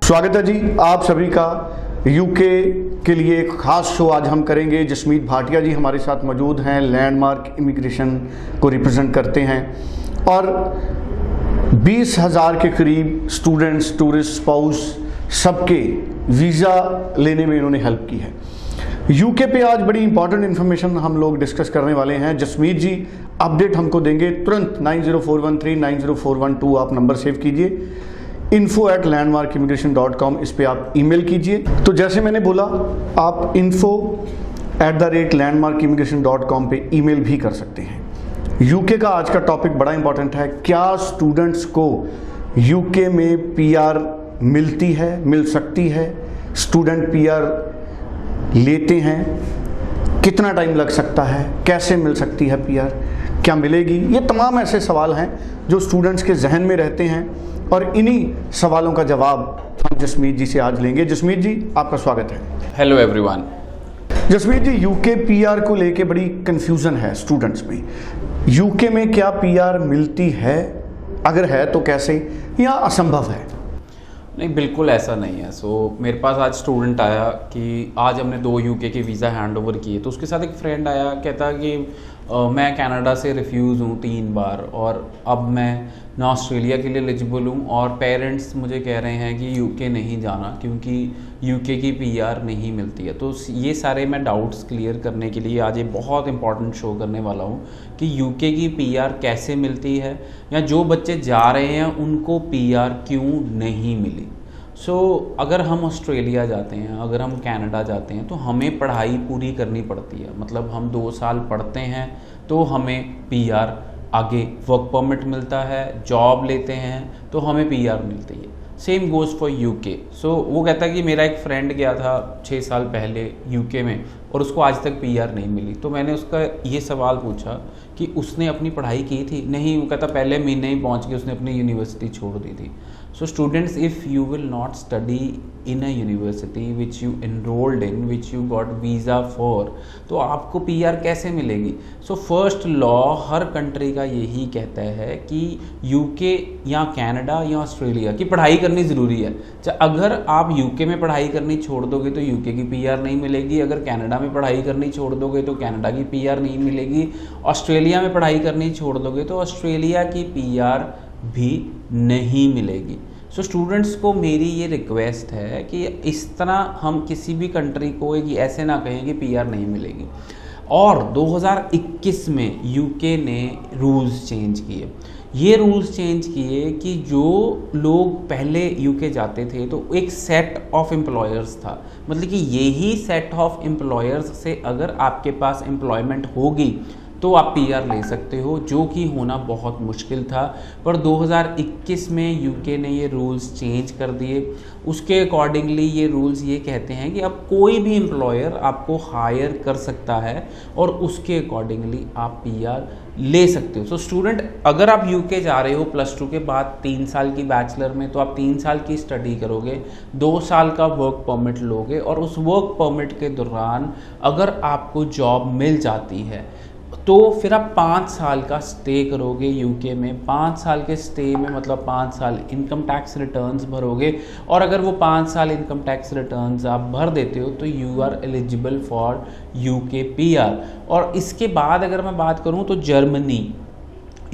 स्वागत है जी आप सभी का यूके के लिए एक खास शो आज हम करेंगे। जसमीत भाटिया जी हमारे साथ मौजूद हैं, लैंडमार्क इमिग्रेशन को रिप्रेजेंट करते हैं और 20,000 के करीब स्टूडेंट्स, टूरिस्ट, स्पाउस सबके वीज़ा लेने में इन्होंने हेल्प की है। यूके पे आज बड़ी इंपॉर्टेंट इन्फॉर्मेशन हम लोग डिस्कस करने वाले हैं। जसमीत जी अपडेट हमको देंगे तुरंत। 9041390412 आप नंबर सेव कीजिए। info@landmarkimmigration.com इस पे आप ईमेल कीजिए। तो जैसे मैंने बोला आप info@landmarkimmigration.com पे ईमेल भी कर सकते हैं। यूके का आज का टॉपिक बड़ा इंपॉर्टेंट है। क्या स्टूडेंट्स को यूके में पीआर मिलती है, मिल सकती है? स्टूडेंट पीआर लेते हैं, कितना टाइम लग सकता है, कैसे मिल सकती है पीआर, क्या मिलेगी? ये तमाम ऐसे सवाल हैं जो स्टूडेंट्स के जहन में रहते हैं और इन्हीं सवालों का जवाब हम जसमीत जी से आज लेंगे। जसमीत जी आपका स्वागत है। Hello everyone. Jasmeet ji UK PR को लेके बड़ी कंफ्यूजन है स्टूडेंट्स में। यूके में क्या पीआर मिलती है, अगर है तो कैसे, या असंभव है? नहीं, बिल्कुल ऐसा नहीं है। मेरे पास आज स्टूडेंट आया कि आज हमने 2 यूके के वीज़ा हैंड ओवर किए, तो उसके साथ एक फ्रेंड आया, कहता कि मैं कनाडा से रिफ्यूज़ हूँ 3 बार और अब मैं ना ऑस्ट्रेलिया के लिए एलिजिबल हूँ और पेरेंट्स मुझे कह रहे हैं कि यूके नहीं जाना क्योंकि यूके की पीआर नहीं मिलती है। तो ये सारे मैं डाउट्स क्लियर करने के लिए आज ये बहुत इंपॉर्टेंट शो करने वाला हूँ कि यूके की पीआर कैसे मिलती है, या जो बच्चे जा रहे हैं उनको पीआर क्यों नहीं मिली। अगर हम ऑस्ट्रेलिया जाते हैं, अगर हम कनाडा जाते हैं, तो हमें पढ़ाई पूरी करनी पड़ती है। मतलब हम 2 साल पढ़ते हैं तो हमें पीआर, आगे वर्क परमिट मिलता है, जॉब लेते हैं तो हमें पीआर मिलती है। Same goes for UK. वो कहता है कि मेरा एक फ्रेंड गया था 6 साल पहले यूके में और उसको आज तक पीआर नहीं मिली। तो मैंने उसका ये सवाल पूछा कि उसने अपनी पढ़ाई की थी? नहीं, वो कहता पहले महीने ही पहुंच के उसने अपनी यूनिवर्सिटी छोड़ दी थी। So students, if you will not study in a university which you enrolled in, which you got visa for, तो आपको पीआर कैसे मिलेगी? फर्स्ट लॉ हर कंट्री का यही कहता है कि यूके या कनाडा या ऑस्ट्रेलिया की पढ़ाई करनी ज़रूरी है। अगर आप यूके में पढ़ाई करनी छोड़ दोगे तो यूके की पीआर नहीं मिलेगी, अगर कनाडा में पढ़ाई करनी छोड़ दोगे तो कनाडा की पीआर नहीं मिलेगी, ऑस्ट्रेलिया में पढ़ाई करनी छोड़ दोगे तो ऑस्ट्रेलिया की पीआर भी नहीं मिलेगी। स्टूडेंट्स को मेरी ये रिक्वेस्ट है कि इस तरह हम किसी भी कंट्री को ऐसे ना कहें कि पीआर नहीं मिलेगी। और 2021 में यूके ने रूल्स चेंज किए। ये रूल्स चेंज किए कि जो लोग पहले यूके जाते थे तो एक सेट ऑफ एम्प्लॉयर्स था, मतलब कि यही सेट ऑफ एम्प्लॉयर्स से अगर आपके पास एम्प्लॉयमेंट होगी तो आप पीआर ले सकते हो, जो कि होना बहुत मुश्किल था। पर 2021 में यूके ने ये रूल्स चेंज कर दिए। उसके अकॉर्डिंगली ये रूल्स ये कहते हैं कि अब कोई भी एम्प्लॉयर आपको हायर कर सकता है और उसके अकॉर्डिंगली आप पीआर ले सकते हो। स्टूडेंट, अगर आप यूके जा रहे हो +2 के बाद 3 साल की बैचलर में, तो आप 3 साल की स्टडी करोगे, 2 साल का वर्क परमिट लोगे और उस वर्क परमिट के दौरान अगर आपको जॉब मिल जाती है तो फिर आप 5 साल का स्टे करोगे यूके में। 5 साल के स्टे में मतलब 5 साल इनकम टैक्स रिटर्न्स भरोगे और अगर वो 5 साल इनकम टैक्स रिटर्न्स आप भर देते हो तो you are eligible for UK PR. और इसके बाद अगर मैं बात करूँ तो जर्मनी,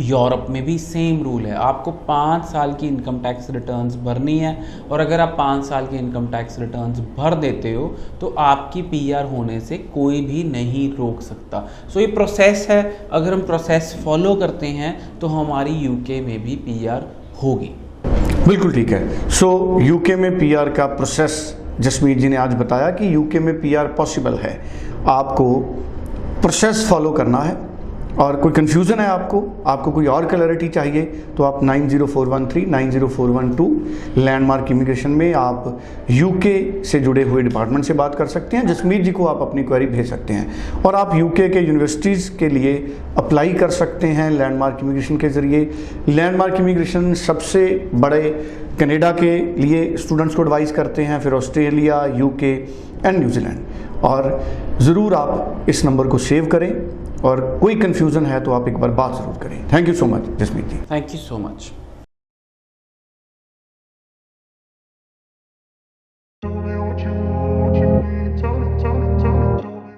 यूरोप में भी सेम रूल है। आपको 5 साल की इनकम टैक्स रिटर्न्स भरनी है और अगर आप 5 साल की इनकम टैक्स रिटर्न्स भर देते हो तो आपकी पीआर होने से कोई भी नहीं रोक सकता। ये प्रोसेस है, अगर हम प्रोसेस फॉलो करते हैं तो हमारी यूके में भी पीआर होगी। बिल्कुल ठीक है। यूके में पीआर का प्रोसेस जसमीत जी ने आज बताया कि यूके में पीआर पॉसिबल है। आपको प्रोसेस फॉलो करना है और कोई कन्फ्यूज़न है आपको कोई और क्लैरिटी चाहिए तो आप 9041390412 लैंडमार्क इमिग्रेशन में आप यूके से जुड़े हुए डिपार्टमेंट से बात कर सकते हैं। जसमीत जी को आप अपनी क्वेरी भेज सकते हैं और आप यूके के यूनिवर्सिटीज़ के लिए अप्लाई कर सकते हैं लैंडमार्क इमिग्रेशन के ज़रिए। लैंडमार्क इमिग्रेशन सबसे बड़े कनाडा के लिए स्टूडेंट्स को एडवाइस करते हैं, फिर ऑस्ट्रेलिया, यूके एंड न्यूजीलैंड। और ज़रूर आप इस नंबर को सेव करें और कोई कन्फ्यूज़न है तो आप एक बार बात ज़रूर करें। Thank you so much Jasmeet ji. Thank you so much.